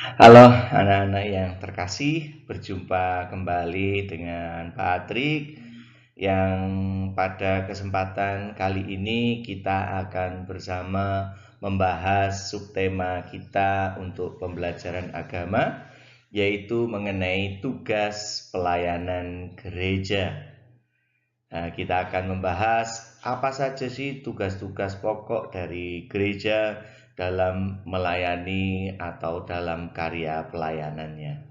Halo anak-anak yang terkasih, berjumpa kembali dengan Patrick yang pada kesempatan kali ini kita akan bersama membahas subtema kita untuk pembelajaran agama, yaitu mengenai tugas pelayanan gereja. Nah, kita akan membahas apa saja sih tugas-tugas pokok dari gereja dalam melayani atau dalam karya pelayanannya.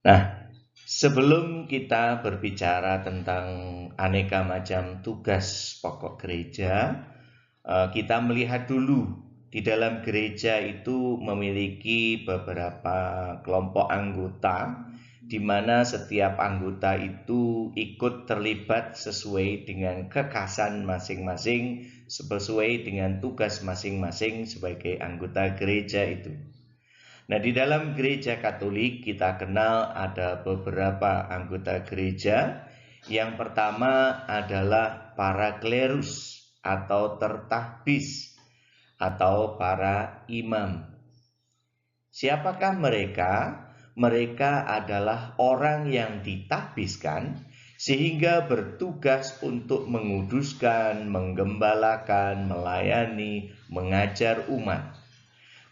Nah, sebelum kita berbicara tentang aneka macam tugas pokok gereja, kita melihat dulu di dalam gereja itu memiliki beberapa kelompok anggota di mana setiap anggota itu ikut terlibat sesuai dengan kekhasan masing-masing, sesuai dengan tugas masing-masing sebagai anggota gereja itu. Nah, di dalam gereja Katolik kita kenal ada beberapa anggota gereja. Yang pertama adalah para klerus atau tertahbis atau para imam. Siapakah mereka? Mereka adalah orang yang ditahbiskan sehingga bertugas untuk menguduskan, menggembalakan, melayani, mengajar umat.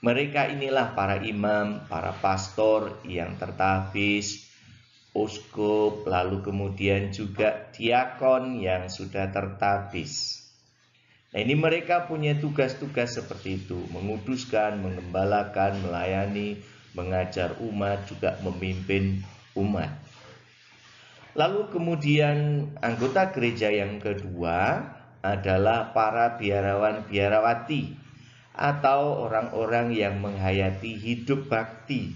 Mereka inilah para imam, para pastor yang tertahbis, uskup, lalu kemudian juga diakon yang sudah tertahbis. Nah, ini mereka punya tugas-tugas seperti itu, menguduskan, mengembalakan, melayani, mengajar umat, juga memimpin umat. Lalu kemudian anggota gereja yang kedua adalah para biarawan-biarawati atau orang-orang yang menghayati hidup bakti.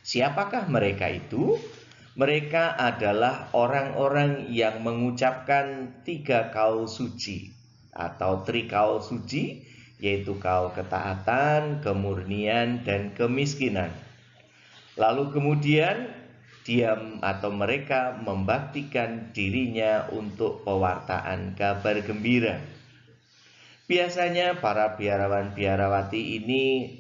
Siapakah mereka itu? Mereka adalah orang-orang yang mengucapkan 3 kaul suci atau trikaul suci, yaitu kaul ketaatan, kemurnian, dan kemiskinan. Lalu kemudian diam atau mereka membaktikan dirinya untuk pewartaan kabar gembira. Biasanya para biarawan-biarawati ini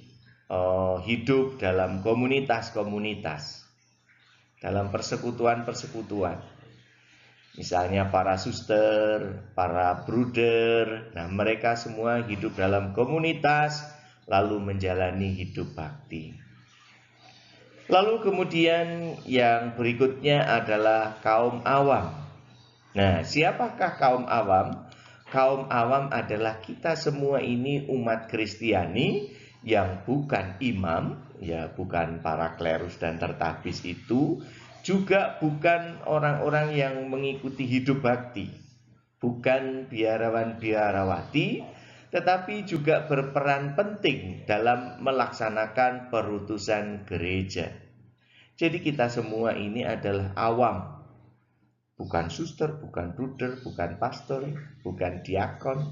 hidup dalam komunitas-komunitas, dalam persekutuan-persekutuan. Misalnya para suster, para bruder, nah mereka semua hidup dalam komunitas lalu menjalani hidup bakti. Lalu kemudian yang berikutnya adalah kaum awam. Nah, siapakah kaum awam? Kaum awam adalah kita semua ini umat Kristiani yang bukan imam, ya bukan para klerus dan tertahbis itu, juga bukan orang-orang yang mengikuti hidup bakti, bukan biarawan-biarawati, tetapi juga berperan penting dalam melaksanakan perutusan gereja. Jadi kita semua ini adalah awam, bukan suster, bukan bruder, bukan pastor, bukan diakon.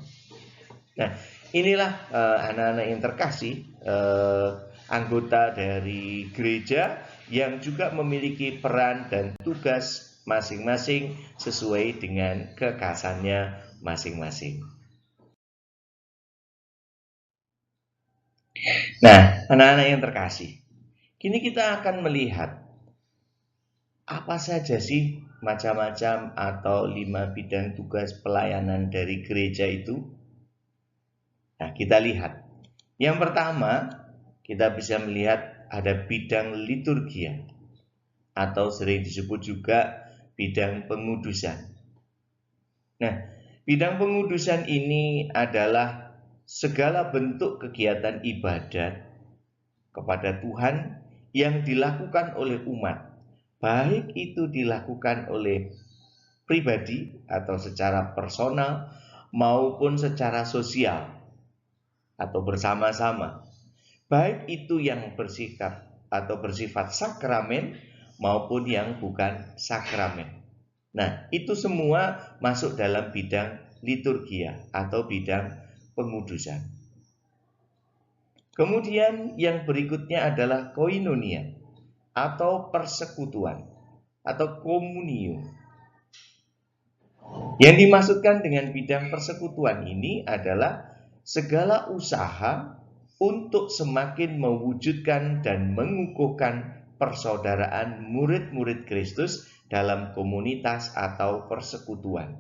Nah, inilah anak-anak yang terkasih, anggota dari gereja yang juga memiliki peran dan tugas masing-masing sesuai dengan kekhasannya masing-masing. Nah, anak-anak yang terkasih, kini kita akan melihat apa saja sih macam-macam atau 5 bidang tugas pelayanan dari gereja itu? Nah, kita lihat. Yang pertama, kita bisa melihat ada bidang liturgia atau sering disebut juga bidang pengudusan. Nah, bidang pengudusan ini adalah segala bentuk kegiatan ibadat kepada Tuhan yang dilakukan oleh umat, baik itu dilakukan oleh pribadi atau secara personal maupun secara sosial atau bersama-sama, baik itu yang bersifat sakramen maupun yang bukan sakramen. Nah, itu semua masuk dalam bidang liturgia atau bidang pengudusan. Kemudian yang berikutnya adalah koinonia atau persekutuan atau komunio. Yang dimaksudkan dengan bidang persekutuan ini adalah segala usaha untuk semakin mewujudkan dan mengukuhkan persaudaraan murid-murid Kristus dalam komunitas atau persekutuan.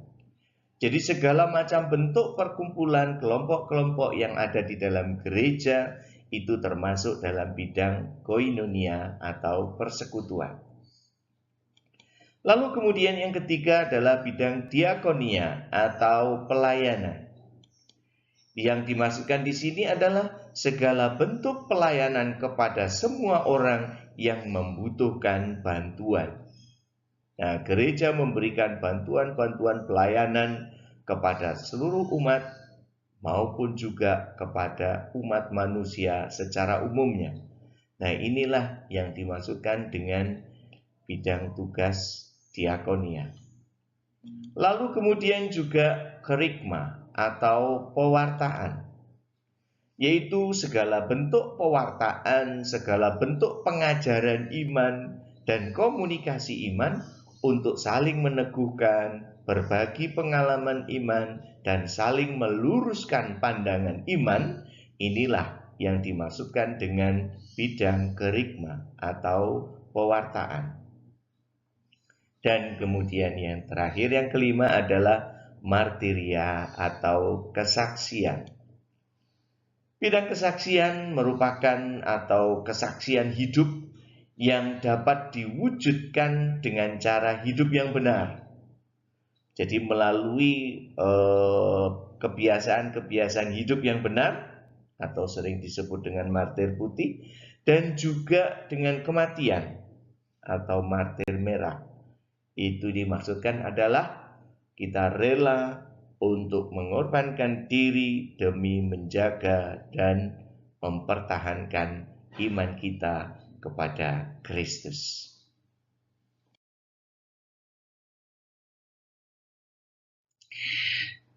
Jadi segala macam bentuk perkumpulan kelompok-kelompok yang ada di dalam gereja itu termasuk dalam bidang koinonia atau persekutuan. Lalu kemudian yang ketiga adalah bidang diakonia atau pelayanan. Yang dimaksudkan di sini adalah segala bentuk pelayanan kepada semua orang yang membutuhkan bantuan. Nah, gereja memberikan bantuan-bantuan pelayanan kepada seluruh umat maupun juga kepada umat manusia secara umumnya. Nah, inilah yang dimaksudkan dengan bidang tugas diakonia. Lalu kemudian juga kerikma atau pewartaan, yaitu segala bentuk pewartaan, segala bentuk pengajaran iman dan komunikasi iman untuk saling meneguhkan, berbagi pengalaman iman, dan saling meluruskan pandangan iman. Inilah yang dimaksudkan dengan bidang kerikma atau pewartaan. Dan kemudian yang terakhir, yang kelima adalah martiria atau kesaksian. Bidang kesaksian merupakan atau kesaksian hidup yang dapat diwujudkan dengan cara hidup yang benar. Jadi melalui kebiasaan-kebiasaan hidup yang benar atau sering disebut dengan martir putih, dan juga dengan kematian atau martir merah. Itu dimaksudkan adalah kita rela untuk mengorbankan diri demi menjaga dan mempertahankan iman kita kepada Kristus.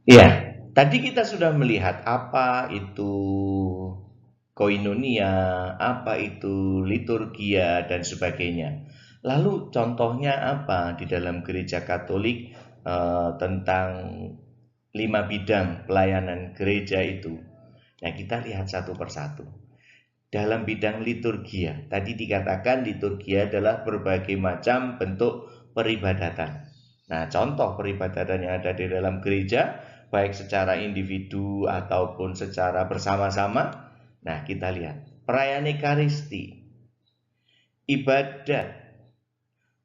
Ya, tadi kita sudah melihat apa itu koinonia, apa itu liturgia, dan sebagainya. Lalu contohnya apa di dalam gereja Katolik tentang 5 bidang pelayanan gereja itu? Nah, kita lihat satu persatu. Dalam bidang liturgia, tadi dikatakan liturgia adalah berbagai macam bentuk peribadatan. Nah, contoh peribadatan yang ada di dalam gereja, baik secara individu ataupun secara bersama-sama. Nah, kita lihat perayaan Ekaristi, ibadah,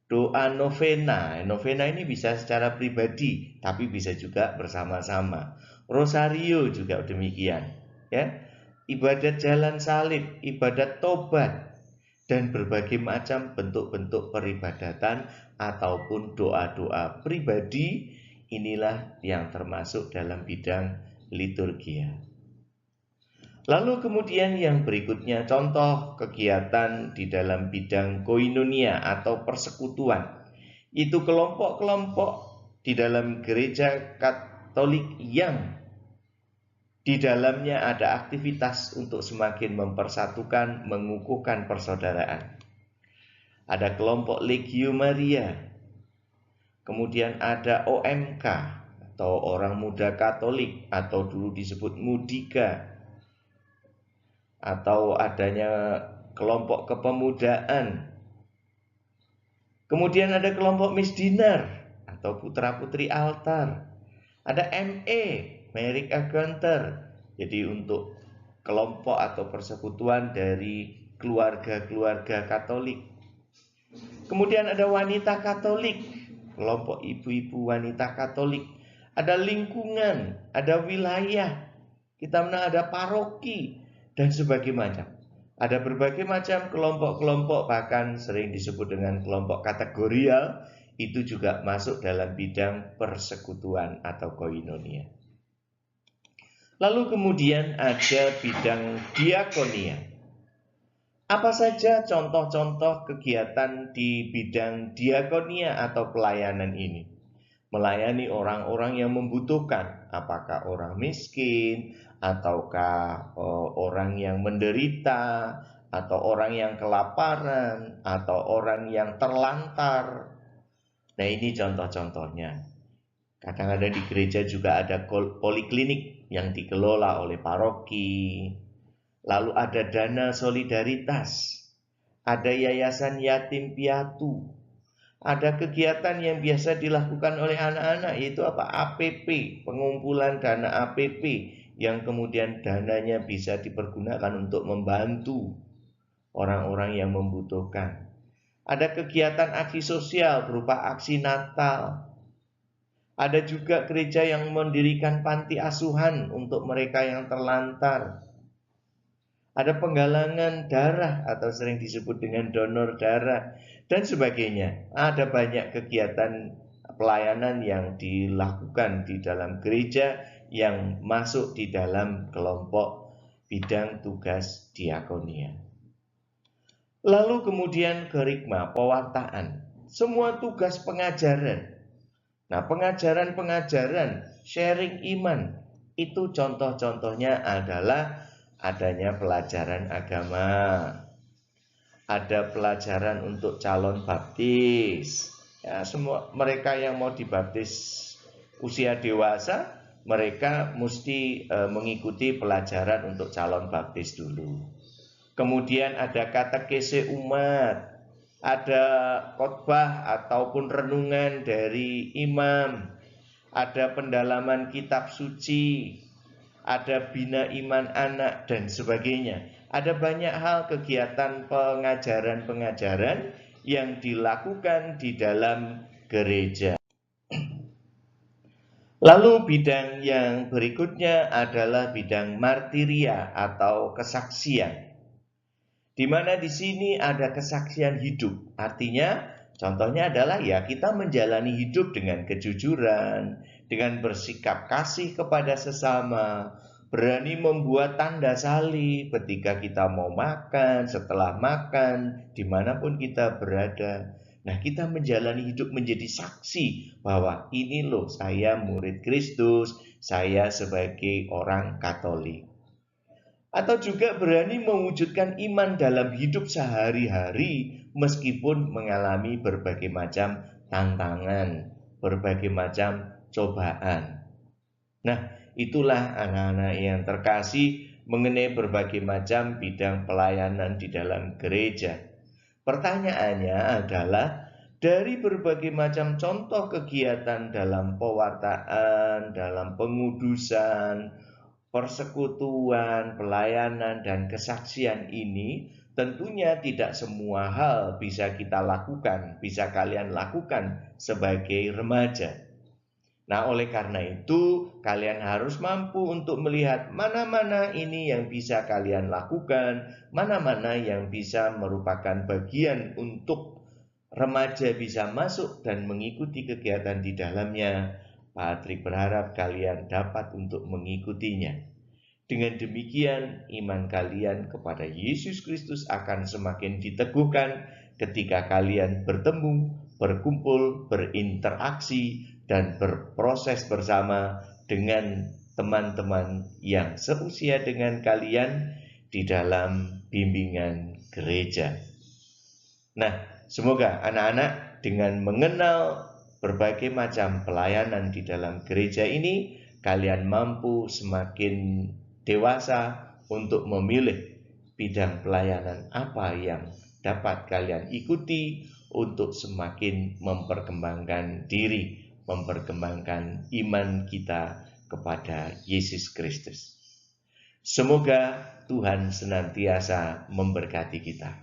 doa novena. Novena ini bisa secara pribadi, tapi bisa juga bersama-sama. Rosario juga demikian, ya. Ibadat jalan salib, ibadat tobat, dan berbagai macam bentuk-bentuk peribadatan ataupun doa-doa pribadi. Inilah yang termasuk dalam bidang liturgia. Lalu kemudian yang berikutnya, contoh kegiatan di dalam bidang koinonia atau persekutuan. Itu kelompok-kelompok di dalam gereja Katolik yang di dalamnya ada aktivitas untuk semakin mempersatukan, mengukuhkan persaudaraan. Ada kelompok Legio Maria, kemudian ada OMK atau Orang Muda Katolik atau dulu disebut Mudika, atau adanya kelompok kepemudaan. Kemudian ada kelompok Misdinar atau putra-putri altar. Ada ME, Merik Aganter. Jadi untuk kelompok atau persekutuan dari keluarga-keluarga Katolik. Kemudian ada wanita Katolik, kelompok ibu-ibu wanita Katolik. Ada lingkungan, ada wilayah, kita ada paroki, dan sebagainya macam. Ada berbagai macam kelompok-kelompok, bahkan sering disebut dengan kelompok kategorial. Itu juga masuk dalam bidang persekutuan atau koinonia. Lalu kemudian ada bidang diakonia. Apa saja contoh-contoh kegiatan di bidang diakonia atau pelayanan ini? Melayani orang-orang yang membutuhkan, apakah orang miskin, ataukah orang yang menderita, atau orang yang kelaparan, atau orang yang terlantar. Nah, ini contoh-contohnya. Kadang-kadang di gereja juga ada poliklinik yang dikelola oleh paroki. Lalu ada dana solidaritas, ada yayasan yatim piatu, ada kegiatan yang biasa dilakukan oleh anak-anak, yaitu apa? APP, pengumpulan dana APP, yang kemudian dananya bisa dipergunakan untuk membantu orang-orang yang membutuhkan. Ada kegiatan aksi sosial berupa aksi Natal. Ada juga gereja yang mendirikan panti asuhan untuk mereka yang terlantar. Ada penggalangan darah atau sering disebut dengan donor darah dan sebagainya. Ada banyak kegiatan pelayanan yang dilakukan di dalam gereja yang masuk di dalam kelompok bidang tugas diakonia. Lalu kemudian kerikma, pewartaan, semua tugas pengajaran. Nah, pengajaran-pengajaran, sharing iman, itu contoh-contohnya adalah adanya pelajaran agama, ada pelajaran untuk calon baptis. Ya, semua mereka yang mau dibaptis usia dewasa, mereka mesti mengikuti pelajaran untuk calon baptis dulu. Kemudian ada katekese umat, ada khotbah ataupun renungan dari imam, ada pendalaman kitab suci, ada bina iman anak dan sebagainya. Ada banyak hal kegiatan pengajaran-pengajaran yang dilakukan di dalam gereja. Lalu bidang yang berikutnya adalah bidang martiria atau kesaksian. Di mana di sini ada kesaksian hidup. Artinya, contohnya adalah ya kita menjalani hidup dengan kejujuran, dengan bersikap kasih kepada sesama, berani membuat tanda salib ketika kita mau makan, setelah makan, dimanapun kita berada. Nah, kita menjalani hidup menjadi saksi bahwa ini loh saya murid Kristus, saya sebagai orang Katolik. Atau juga berani mewujudkan iman dalam hidup sehari-hari meskipun mengalami berbagai macam tantangan, berbagai macam cobaan. Nah, itulah anak-anak yang terkasih mengenai berbagai macam bidang pelayanan di dalam gereja. Pertanyaannya adalah, dari berbagai macam contoh kegiatan dalam pewartaan, dalam pengudusan, persekutuan, pelayanan, dan kesaksian ini tentunya tidak semua hal bisa kita lakukan, bisa kalian lakukan sebagai remaja. Nah, oleh karena itu, kalian harus mampu untuk melihat mana-mana ini yang bisa kalian lakukan, mana-mana yang bisa merupakan bagian untuk remaja bisa masuk dan mengikuti kegiatan di dalamnya. Patrick berharap kalian dapat untuk mengikutinya. Dengan demikian, iman kalian kepada Yesus Kristus akan semakin diteguhkan ketika kalian bertemu, berkumpul, berinteraksi, dan berproses bersama dengan teman-teman yang seusia dengan kalian di dalam bimbingan gereja. Nah, semoga anak-anak dengan mengenal berbagai macam pelayanan di dalam gereja ini, kalian mampu semakin dewasa untuk memilih bidang pelayanan apa yang dapat kalian ikuti untuk semakin memperkembangkan diri, memperkembangkan iman kita kepada Yesus Kristus. Semoga Tuhan senantiasa memberkati kita.